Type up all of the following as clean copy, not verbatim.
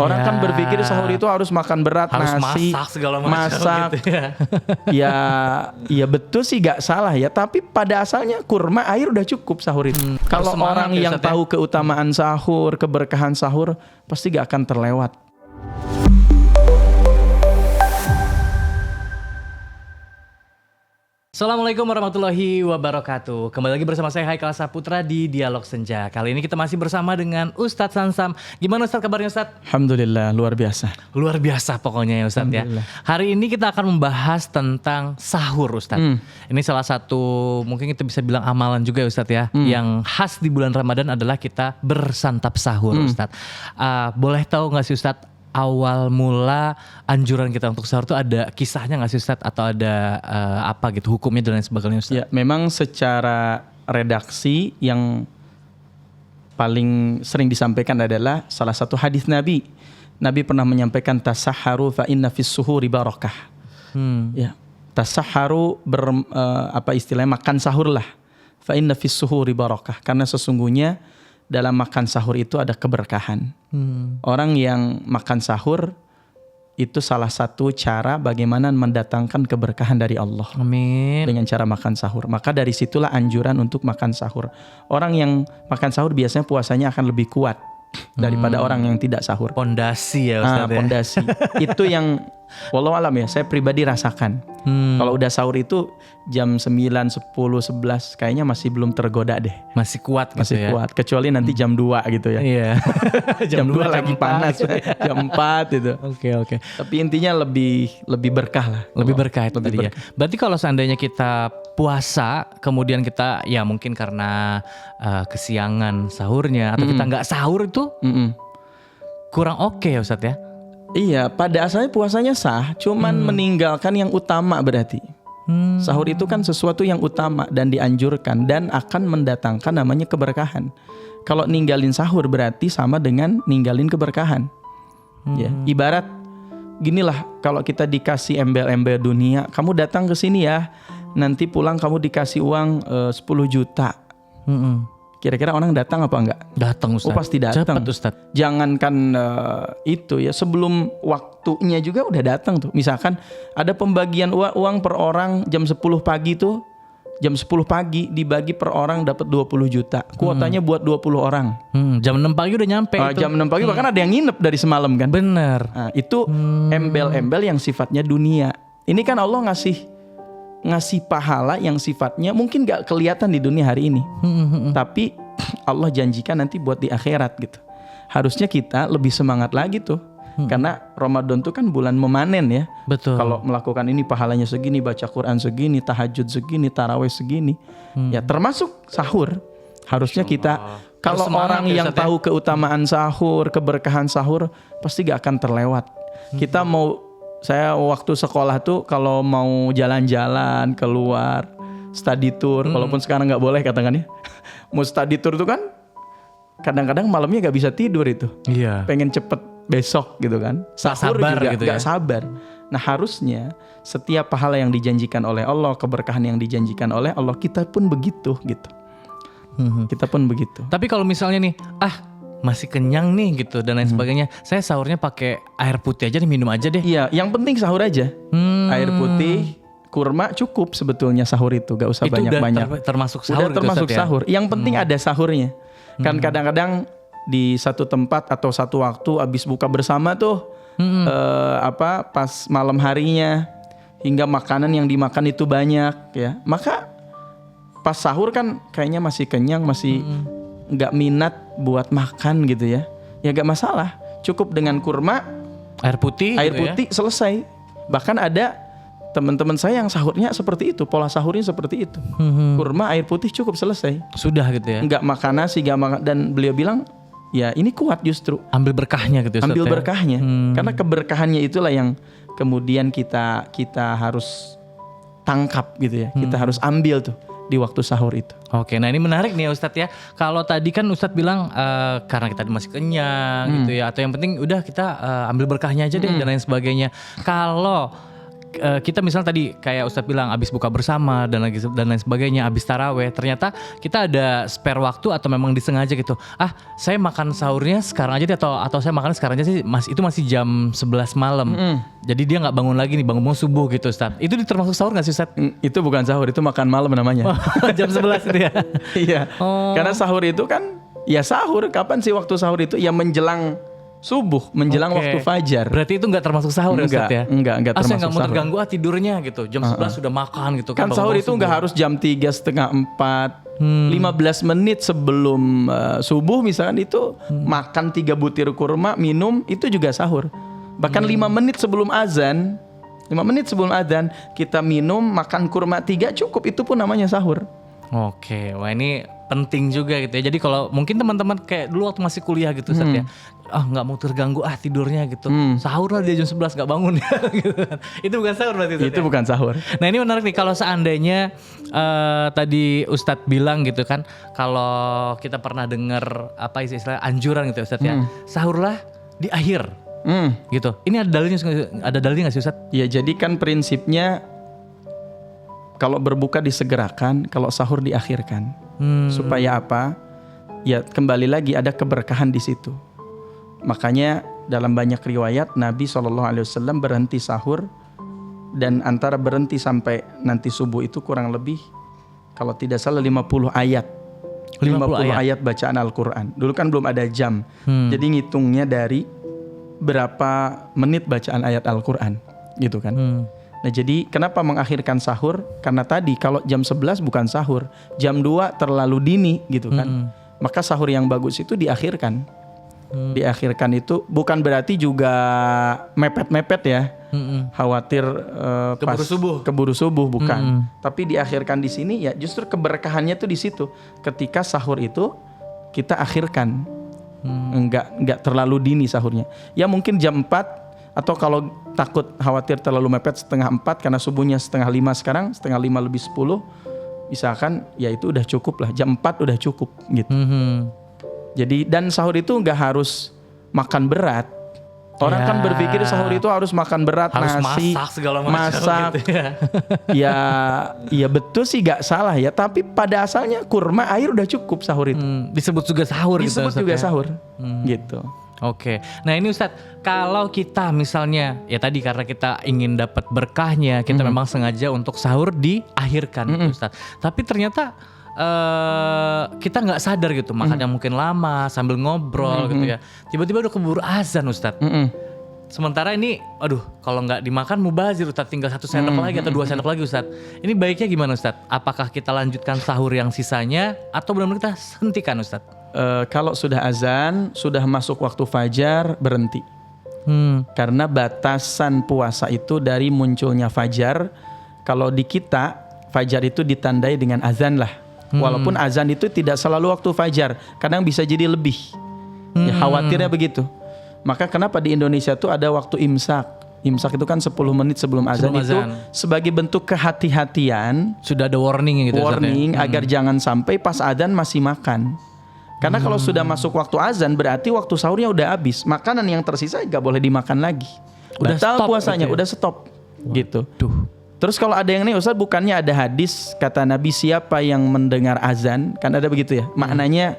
Orang kan berpikir sahur itu harus makan berat, harus nasi, masak segala macam masak. gitu ya. Ya betul sih, gak salah ya. Tapi pada asalnya kurma air udah cukup sahur itu. Kalau Harus semangat orang ya, yang Ustadz, ya. tahu keutamaan sahur, keberkahan sahur, pasti gak akan terlewat. Assalamualaikum warahmatullahi wabarakatuh. Kembali lagi bersama saya Haikal Saputra di Dialog Senja. Kali ini kita masih bersama dengan Ustadz Sansam. Gimana Ustadz kabarnya Ustadz? Alhamdulillah, luar biasa. Luar biasa pokoknya ya Ustadz ya. Hari ini kita akan membahas tentang sahur Ustadz. Ini salah satu mungkin kita bisa bilang amalan juga ya Ustadz ya. Yang khas di bulan Ramadan adalah kita bersantap sahur Ustadz. Boleh tahu gak sih Ustadz, awal mula anjuran kita untuk sahur itu ada kisahnya gak sih Ustadz? Atau ada apa gitu hukumnya dan lain sebagainya Ustadz? Ya, memang secara redaksi yang paling sering disampaikan adalah salah satu hadis Nabi. Nabi pernah menyampaikan tasahharu fa inna fis suhuri barakah. Ya, tasahharu apa istilahnya, makan sahur lah. Fa inna fis suhuri barakah, karena sesungguhnya dalam makan sahur itu ada keberkahan. Orang yang makan sahur itu salah satu cara bagaimana mendatangkan keberkahan dari Allah. Amin. Dengan cara makan sahur. Maka dari situlah anjuran untuk makan sahur. Orang yang makan sahur biasanya puasanya akan lebih kuat daripada orang yang tidak sahur. Pondasi ya Ustadz ya. Pondasi. Itu yang wallahu alam ya, saya pribadi rasakan. Kalau udah sahur itu jam 9, 10, 11 kayaknya masih belum tergoda deh. Masih kuat gitu Masih ya. kuat. Kecuali nanti jam 2 gitu ya. Iya. jam 2 lagi 4. panas. Jam 4 itu. Oke. Tapi intinya lebih berkah lah. Lebih berkah itu Lebih tadi ya. Berarti kalau seandainya kita puasa, kemudian kita ya mungkin karena kesiangan sahurnya atau kita nggak sahur itu kurang oke ya Ustadz ya? Iya, pada asalnya puasanya sah, cuman meninggalkan yang utama berarti. Sahur itu kan sesuatu yang utama dan dianjurkan dan akan mendatangkan namanya keberkahan. Kalau ninggalin sahur berarti sama dengan ninggalin keberkahan. Ya, ibarat ginilah, kalau kita dikasih embel-embel dunia, kamu datang ke sini ya, nanti pulang kamu dikasih uang 10 juta. Kira-kira orang datang apa enggak? Datang Ustadz. Oh pasti datang. Cepat Ustadz. Jangankan itu ya, sebelum waktunya juga udah datang tuh. Misalkan ada pembagian uang per orang jam 10 pagi tuh. Jam 10 pagi dibagi per orang dapat 20 juta. Kuotanya buat 20 orang. Jam 6 pagi udah nyampe itu. Jam 6 pagi bahkan ada yang nginep dari semalam kan. Bener. Nah, itu embel-embel yang sifatnya dunia. Ini kan Allah ngasih pahala yang sifatnya mungkin gak kelihatan di dunia hari ini. Tapi Allah janjikan nanti buat di akhirat gitu. Harusnya kita lebih semangat lagi tuh. Karena Ramadan tuh kan bulan memanen ya. Betul. Kalau melakukan ini pahalanya segini, baca Quran segini, tahajud segini, tarawih segini. Ya termasuk sahur. Harusnya kita, kalau orang yang tahu keutamaan sahur, keberkahan sahur, pasti gak akan terlewat. Saya waktu sekolah tuh kalau mau jalan-jalan keluar, study tour, walaupun sekarang nggak boleh katakan ya, mau study tour tuh kan kadang-kadang malamnya nggak bisa tidur itu, pengen cepet besok gitu kan, sahur sabar juga gitu nggak ya? sabar. Nah harusnya setiap pahala yang dijanjikan oleh Allah, keberkahan yang dijanjikan oleh Allah, kita pun begitu gitu, kita pun begitu. Tapi kalau misalnya nih, masih kenyang nih gitu dan lain sebagainya, saya sahurnya pakai air putih aja nih, minum aja deh. Iya, yang penting sahur aja. Air putih, kurma cukup sebetulnya sahur itu, gak usah banyak-banyak. Udah termasuk sahur. Udah termasuk gitu, sahur. Yang penting ada sahurnya. Kan kadang-kadang di satu tempat atau satu waktu abis buka bersama tuh, pas malam harinya hingga makanan yang dimakan itu banyak ya. Maka pas sahur kan kayaknya masih kenyang, masih nggak minat buat makan gitu ya. Ya gak masalah. Cukup dengan kurma, air putih selesai. Bahkan ada teman-teman saya yang sahurnya seperti itu, pola sahurnya seperti itu. Kurma, air putih cukup selesai. Sudah gitu ya. Nggak makan nasi, nggak makan, dan beliau bilang ya ini kuat justru. Ambil berkahnya gitu. Ambil Ustadz, berkahnya. Karena keberkahannya itulah yang kemudian kita harus tangkap gitu ya. Kita harus ambil tuh di waktu sahur itu. Oke, nah ini menarik nih ya Ustadz ya. Kalau tadi kan Ustadz bilang karena kita masih kenyang gitu ya, atau yang penting udah kita ambil berkahnya aja deh dan lain sebagainya. Kalau kita misalnya tadi kayak Ustadz bilang abis buka bersama dan lain sebagainya, abis taraweh, ternyata kita ada spare waktu atau memang disengaja gitu. Saya makan sahurnya sekarang aja deh, atau saya makan sekarang aja sih, itu masih jam 11 malam. Jadi dia nggak bangun lagi nih, bangun subuh gitu Ustadz. Itu termasuk sahur nggak sih Ustadz? Itu bukan sahur, itu makan malam namanya. Jam 11 itu ya. Iya. Karena sahur itu kan ya sahur, kapan sih waktu sahur itu? Ya menjelang subuh, menjelang waktu fajar. Berarti itu nggak termasuk sahur ya Ustadz ya? Enggak termasuk saya nggak mau sahur. terganggu tidurnya gitu. Jam 11 sudah makan gitu kan sahur itu nggak harus jam 3:30, 15 menit sebelum subuh misalkan itu makan 3 butir kurma, minum, itu juga sahur. Bahkan 5 menit sebelum azan, 5 menit sebelum azan kita minum, makan kurma 3 cukup, itu pun namanya sahur. Oke, wah ini penting juga gitu ya. Jadi kalau mungkin teman-teman kayak dulu waktu masih kuliah gitu Ustadz ya, nggak mau terganggu tidurnya gitu, sahur lah dia jam 11 nggak bangun gitu kan. Itu bukan sahur berarti Ustadz, itu ya? bukan sahur. Nah ini menarik nih, kalau seandainya tadi Ustadz bilang gitu kan, kalau kita pernah dengar apa istilah anjuran gitu Ustadz ya, sahurlah di akhir gitu. Ini ada dalilnya nggak sih Ustadz? Ya jadi kan prinsipnya kalau berbuka disegerakan, kalau sahur diakhirkan. Supaya apa? Ya kembali lagi ada keberkahan di situ. Makanya dalam banyak riwayat Nabi SAW berhenti sahur, dan antara berhenti sampai nanti subuh itu kurang lebih kalau tidak salah 50 ayat. 50 ayat bacaan Al-Quran. Dulu kan belum ada jam. Jadi ngitungnya dari berapa menit bacaan ayat Al-Quran gitu kan. Nah jadi kenapa mengakhirkan sahur? Karena tadi kalau jam 11 bukan sahur, jam 2 terlalu dini gitu kan. Maka sahur yang bagus itu diakhirkan. Diakhirkan itu bukan berarti juga mepet-mepet ya. Khawatir keburu subuh bukan. Tapi diakhirkan di sini ya justru keberkahannya tuh di situ. Ketika sahur itu kita akhirkan. Enggak terlalu dini sahurnya. Ya mungkin jam 4, atau kalau takut khawatir terlalu mepet 4:30 karena subuhnya 4:30 sekarang, 4:30 lebih 10 misalkan, ya itu udah cukup lah, jam 4 udah cukup gitu. Jadi dan sahur itu nggak harus makan berat. Orang kan berpikir sahur itu harus makan berat, harus nasi, masak segala macam gitu ya. Ya betul sih, gak salah ya. Tapi pada asalnya kurma air udah cukup sahur itu. Disebut juga sahur. Disebut gitu, juga ya? Sahur gitu. Oke, nah ini Ustadz, kalau kita misalnya ya tadi karena kita ingin dapat berkahnya, kita memang sengaja untuk sahur diakhirkan Ustadz. Tapi ternyata kita nggak sadar gitu, makannya mungkin lama sambil ngobrol gitu ya. Tiba-tiba udah keburu azan Ustadz. Sementara ini, kalau nggak dimakan mubazir Ustadz, tinggal 1 sendok lagi atau 2 sendok lagi Ustadz. Ini baiknya gimana Ustadz? Apakah kita lanjutkan sahur yang sisanya atau benar-benar kita hentikan Ustadz? Kalau sudah azan, sudah masuk waktu fajar, berhenti. Karena batasan puasa itu dari munculnya fajar. Kalau di kita, fajar itu ditandai dengan azan lah. Walaupun azan itu tidak selalu waktu fajar, kadang bisa jadi lebih. Ya, khawatirnya begitu. Maka kenapa di Indonesia tuh ada waktu imsak? Imsak itu kan 10 menit sebelum azan. Itu sebagai bentuk kehati-hatian. Sudah ada warning gitu. Warning agar jangan sampai pas azan masih makan. Karena kalau sudah masuk waktu azan berarti waktu sahurnya udah habis. Makanan yang tersisa gak boleh dimakan lagi. Udah stop puasanya, gitu ya? Udah stop gitu. Terus kalau ada yang nih Ustaz, bukannya ada hadis kata Nabi, siapa yang mendengar azan, kan ada begitu ya. Maknanya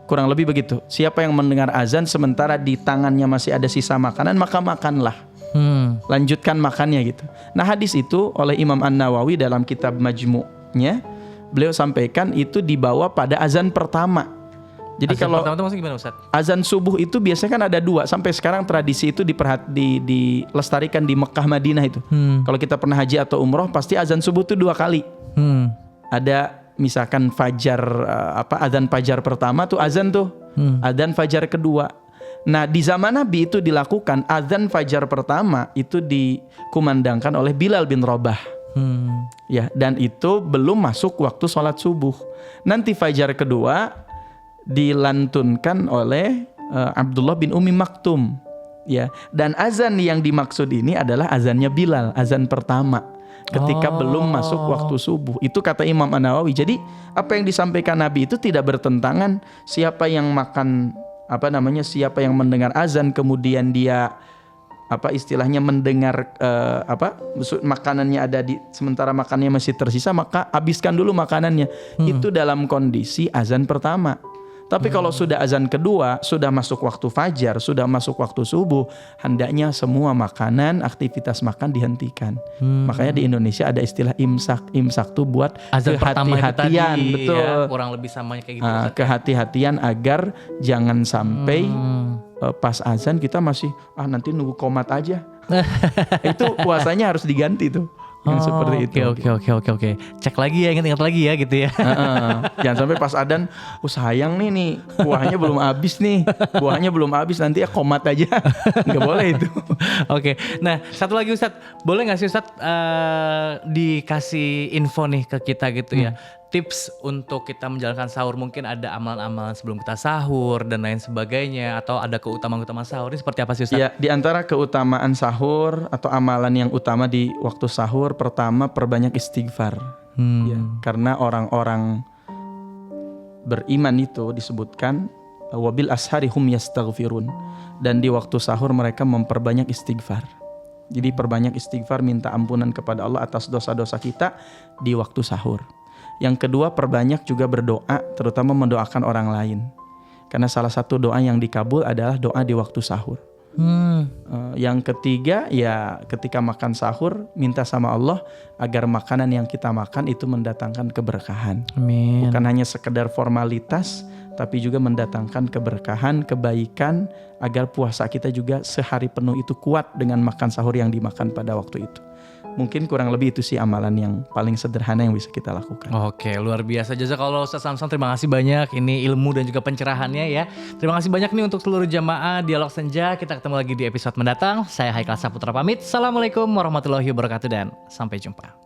kurang lebih begitu. Siapa yang mendengar azan sementara di tangannya masih ada sisa makanan, maka makanlah. Lanjutkan makannya gitu. Nah hadis itu oleh Imam An-Nawawi dalam kitab Majmu'nya, beliau sampaikan itu dibawa pada azan pertama. Jadi azan kalau pertama itu maksudnya gimana Ustaz? Azan subuh itu biasanya kan ada 2. Sampai sekarang tradisi itu dilestarikan di Mekah Madinah itu. Kalau kita pernah haji atau umroh pasti azan subuh itu 2 kali. Ada misalkan fajar azan fajar pertama tuh azan tuh. Azan fajar kedua. Nah di zaman Nabi itu dilakukan azan fajar pertama itu dikumandangkan oleh Bilal bin Rabah. Ya, dan itu belum masuk waktu sholat subuh. Nanti fajar kedua dilantunkan oleh Abdullah bin Umi Maktum, ya. Dan azan yang dimaksud ini adalah azannya Bilal, azan pertama ketika belum masuk waktu subuh. Itu kata Imam An-Nawawi. Jadi apa yang disampaikan Nabi itu tidak bertentangan. Siapa yang makan siapa yang mendengar azan kemudian dia apa istilahnya mendengar makanannya ada sementara makanannya masih tersisa, maka habiskan dulu makanannya. Itu dalam kondisi azan pertama. Tapi kalau sudah azan kedua, sudah masuk waktu fajar, sudah masuk waktu subuh, hendaknya semua makanan, aktivitas makan dihentikan. Makanya di Indonesia ada istilah imsak. Imsak tuh buat azan pertama itu tadi, betul. Ya, kurang lebih sama kayak gitu. Kehati-hatian agar jangan sampai pas azan kita masih nanti nunggu komat aja. Itu puasanya harus diganti tuh. Yang seperti itu. Oke. Cek lagi ya, ingat-ingat lagi ya gitu ya. Jangan sampai pas adzan, sayang nih buahnya belum habis nih. Buahnya belum habis, nanti ya komat aja. Nggak boleh itu. Oke. Nah, satu lagi Ustadz, boleh nggak sih Ustadz dikasih info nih ke kita gitu ya. Tips untuk kita menjalankan sahur, mungkin ada amalan-amalan sebelum kita sahur dan lain sebagainya, atau ada keutamaan-keutamaan sahur ini seperti apa sih Ustadz? Ya, di antara keutamaan sahur atau amalan yang utama di waktu sahur, pertama perbanyak istighfar. Ya, karena orang-orang beriman itu disebutkan wabil ashari hum yastaghfirun, dan di waktu sahur mereka memperbanyak istighfar. Jadi perbanyak istighfar, minta ampunan kepada Allah atas dosa-dosa kita di waktu sahur. Yang kedua, perbanyak juga berdoa, terutama mendoakan orang lain. Karena salah satu doa yang dikabul adalah doa di waktu sahur. Yang ketiga, ya ketika makan sahur, minta sama Allah agar makanan yang kita makan itu mendatangkan keberkahan. Amin. Bukan hanya sekedar formalitas, tapi juga mendatangkan keberkahan, kebaikan, agar puasa kita juga sehari penuh itu kuat dengan makan sahur yang dimakan pada waktu itu. Mungkin kurang lebih itu sih amalan yang paling sederhana yang bisa kita lakukan. Oke, luar biasa. Jazakallah Ustaz Samson, terima kasih banyak. Ini ilmu dan juga pencerahannya ya. Terima kasih banyak nih untuk seluruh jamaah Dialog Senja. Kita ketemu lagi di episode mendatang. Saya Haikal Saputra pamit. Assalamualaikum warahmatullahi wabarakatuh dan sampai jumpa.